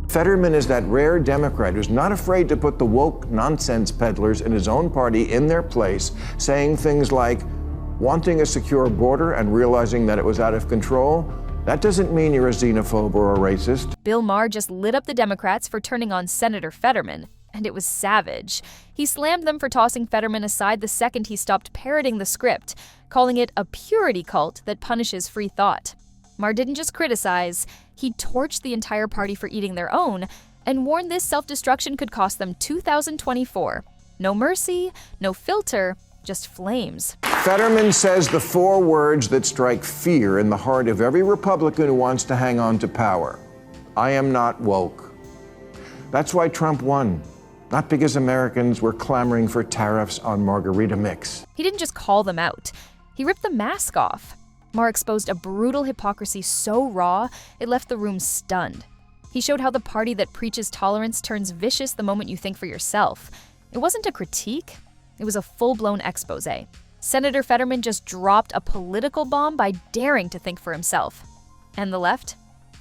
Fetterman is that rare Democrat who's not afraid to put the woke nonsense peddlers in his own party in their place, saying things like, wanting a secure border and realizing that it was out of control, that doesn't mean you're a xenophobe or a racist. Bill Maher just lit up the Democrats for turning on Senator Fetterman, and it was savage. He slammed them for tossing Fetterman aside the second he stopped parroting the script, calling it a purity cult that punishes free thought. Maher didn't just criticize, he torched the entire party for eating their own and warned this self-destruction could cost them 2024. No mercy, no filter, just flames. Fetterman says the four words that strike fear in the heart of every Republican who wants to hang on to power. I am not woke. That's why Trump won, not because Americans were clamoring for tariffs on margarita mix. He didn't just call them out, he ripped the mask off. Maher exposed a brutal hypocrisy so raw, it left the room stunned. He showed how the party that preaches tolerance turns vicious the moment you think for yourself. It wasn't a critique, it was a full-blown exposé. Senator Fetterman just dropped a political bomb by daring to think for himself. And the left?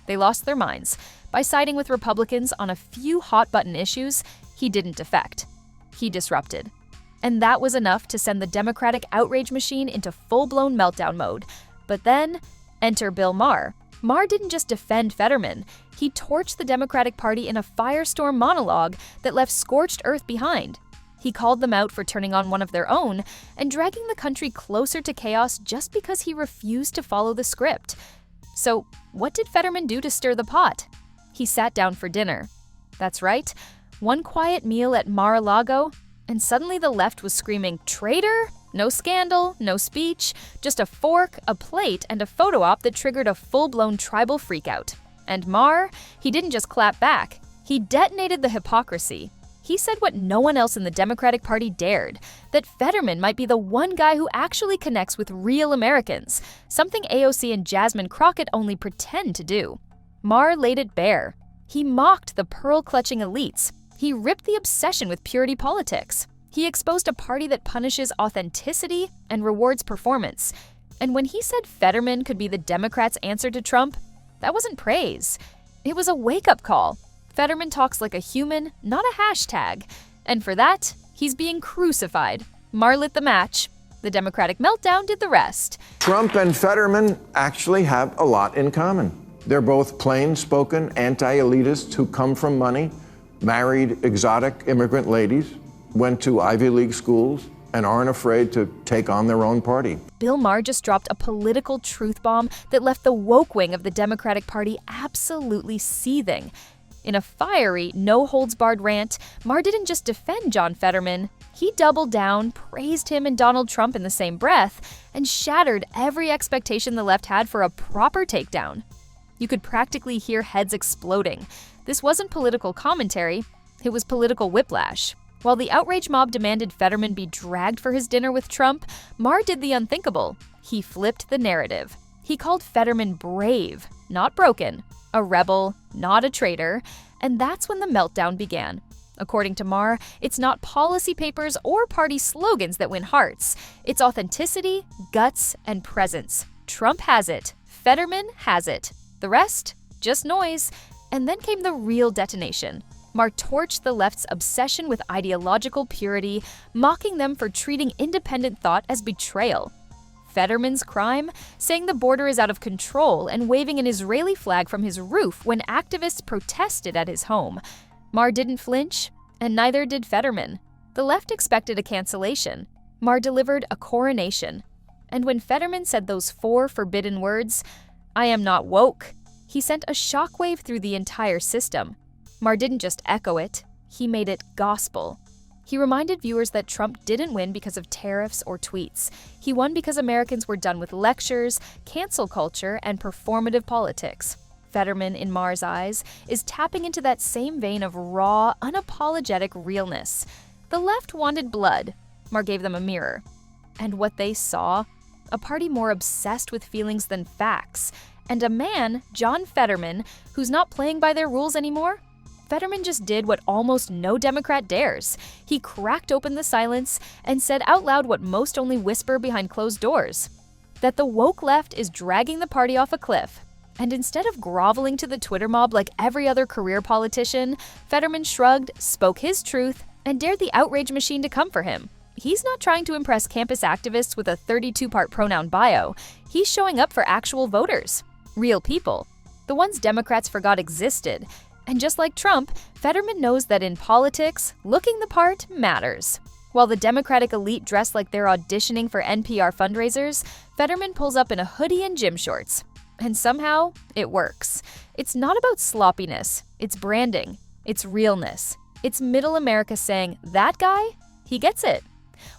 They lost their minds. By siding with Republicans on a few hot-button issues, he didn't defect. He disrupted. And that was enough to send the Democratic outrage machine into full-blown meltdown mode. But then, enter Bill Maher. Maher didn't just defend Fetterman, he torched the Democratic Party in a firestorm monologue that left scorched earth behind. He called them out for turning on one of their own and dragging the country closer to chaos just because he refused to follow the script. So, what did Fetterman do to stir the pot? He sat down for dinner. That's right, one quiet meal at Mar-a-Lago, and suddenly the left was screaming, "Traitor?" No scandal, no speech, just a fork, a plate, and a photo op that triggered a full-blown tribal freakout. And Maher, he didn't just clap back, he detonated the hypocrisy. He said what no one else in the Democratic Party dared, that Fetterman might be the one guy who actually connects with real Americans, something AOC and Jasmine Crockett only pretend to do. Maher laid it bare. He mocked the pearl-clutching elites. He ripped the obsession with purity politics. He exposed a party that punishes authenticity and rewards performance. And when he said Fetterman could be the Democrats' answer to Trump, that wasn't praise. It was a wake-up call. Fetterman talks like a human, not a hashtag. And for that, he's being crucified. Maher lit the match. The Democratic meltdown did the rest. Trump and Fetterman actually have a lot in common. They're both plain-spoken anti-elitists who come from money, married exotic immigrant ladies, went to Ivy League schools, and aren't afraid to take on their own party. Bill Maher just dropped a political truth bomb that left the woke wing of the Democratic Party absolutely seething. In a fiery, no-holds-barred rant, Maher didn't just defend John Fetterman, he doubled down, praised him and Donald Trump in the same breath, and shattered every expectation the left had for a proper takedown. You could practically hear heads exploding. This wasn't political commentary, it was political whiplash. While the outrage mob demanded Fetterman be dragged for his dinner with Trump, Maher did the unthinkable. He flipped the narrative. He called Fetterman brave, not broken, a rebel, not a traitor, and that's when the meltdown began. According to Maher, it's not policy papers or party slogans that win hearts. It's authenticity, guts, and presence. Trump has it. Fetterman has it. The rest? Just noise. And then came the real detonation. Maher torched the left's obsession with ideological purity, mocking them for treating independent thought as betrayal. Fetterman's crime? Saying the border is out of control and waving an Israeli flag from his roof when activists protested at his home. Maher didn't flinch, and neither did Fetterman. The left expected a cancellation. Maher delivered a coronation. And when Fetterman said those four forbidden words, "I am not woke," he sent a shockwave through the entire system. Maher didn't just echo it, he made it gospel. He reminded viewers that Trump didn't win because of tariffs or tweets. He won because Americans were done with lectures, cancel culture, and performative politics. Fetterman, in Maher's eyes, is tapping into that same vein of raw, unapologetic realness. The left wanted blood. Maher gave them a mirror. And what they saw? A party more obsessed with feelings than facts. And a man, John Fetterman, who's not playing by their rules anymore? Fetterman just did what almost no Democrat dares. He cracked open the silence and said out loud what most only whisper behind closed doors. That the woke left is dragging the party off a cliff. And instead of groveling to the Twitter mob like every other career politician, Fetterman shrugged, spoke his truth, and dared the outrage machine to come for him. He's not trying to impress campus activists with a 32-part pronoun bio. He's showing up for actual voters. Real people. The ones Democrats forgot existed. And just like Trump, Fetterman knows that in politics, looking the part matters. While the Democratic elite dress like they're auditioning for NPR fundraisers, Fetterman pulls up in a hoodie and gym shorts. And somehow, it works. It's not about sloppiness. It's branding. It's realness. It's middle America saying, that guy, he gets it.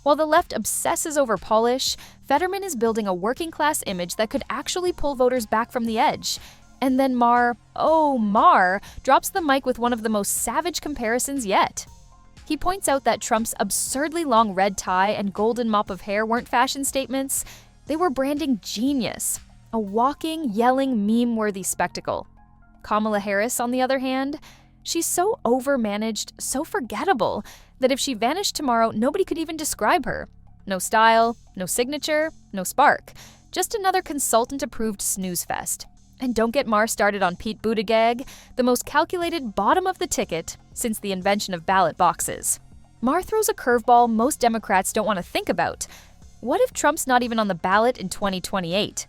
While the left obsesses over polish, Fetterman is building a working-class image that could actually pull voters back from the edge. And then Maher drops the mic with one of the most savage comparisons yet. He points out that Trump's absurdly long red tie and golden mop of hair weren't fashion statements. They were branding genius. A walking, yelling, meme-worthy spectacle. Kamala Harris, on the other hand, she's so overmanaged, so forgettable, that if she vanished tomorrow, nobody could even describe her. No style, no signature, no spark. Just another consultant-approved snooze fest. And don't get Maher started on Pete Buttigieg, the most calculated bottom of the ticket since the invention of ballot boxes. Maher throws a curveball most Democrats don't want to think about. What if Trump's not even on the ballot in 2028?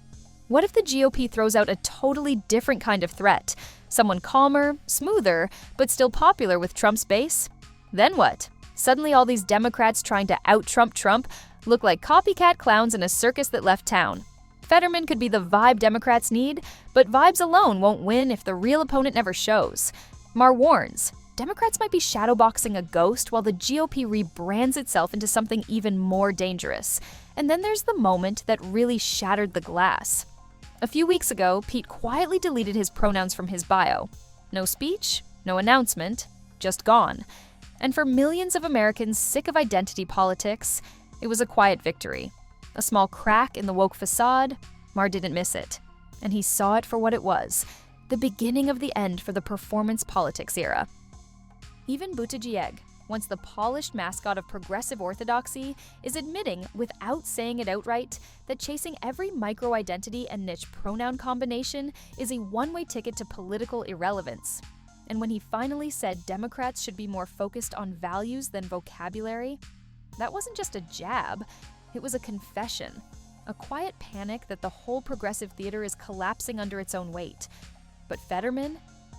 What if the GOP throws out a totally different kind of threat? Someone calmer, smoother, but still popular with Trump's base? Then what? Suddenly all these Democrats trying to out-Trump Trump look like copycat clowns in a circus that left town. Fetterman could be the vibe Democrats need, but vibes alone won't win if the real opponent never shows. Maher warns, Democrats might be shadowboxing a ghost while the GOP rebrands itself into something even more dangerous. And then there's the moment that really shattered the glass. A few weeks ago, Pete quietly deleted his pronouns from his bio. No speech, no announcement, just gone. And for millions of Americans sick of identity politics, it was a quiet victory. A small crack in the woke facade. Maher didn't miss it. And he saw it for what it was, the beginning of the end for the performance politics era. Even Buttigieg, once the polished mascot of progressive orthodoxy, is admitting, without saying it outright, that chasing every micro-identity and niche pronoun combination is a one-way ticket to political irrelevance. And when he finally said Democrats should be more focused on values than vocabulary, that wasn't just a jab, it was a confession. A quiet panic that the whole progressive theater is collapsing under its own weight. But Fetterman,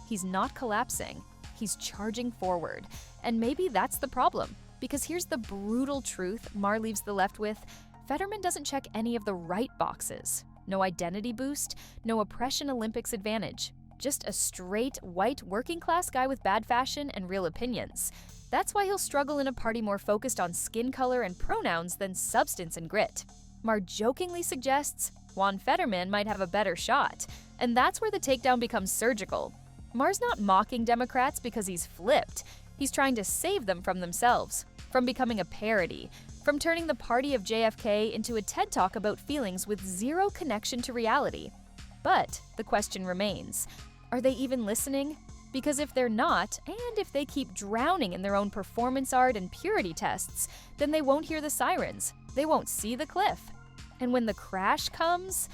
he's not collapsing. He's charging forward. And maybe that's the problem. Because here's the brutal truth Maher leaves the left with. Fetterman doesn't check any of the right boxes. No identity boost, no oppression Olympics advantage. Just a straight, white, working-class guy with bad fashion and real opinions. That's why he'll struggle in a party more focused on skin color and pronouns than substance and grit. Maher jokingly suggests Juan Fetterman might have a better shot. And that's where the takedown becomes surgical. Maher's not mocking Democrats because he's flipped. He's trying to save them from themselves, from becoming a parody, from turning the party of JFK into a TED Talk about feelings with zero connection to reality. But the question remains, are they even listening? Because if they're not, and if they keep drowning in their own performance art and purity tests, then they won't hear the sirens, they won't see the cliff. And when the crash comes,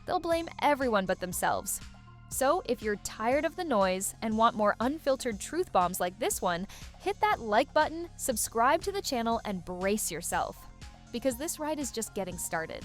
they'll blame everyone but themselves. So if you're tired of the noise and want more unfiltered truth bombs like this one, hit that like button, subscribe to the channel, and brace yourself. Because this ride is just getting started.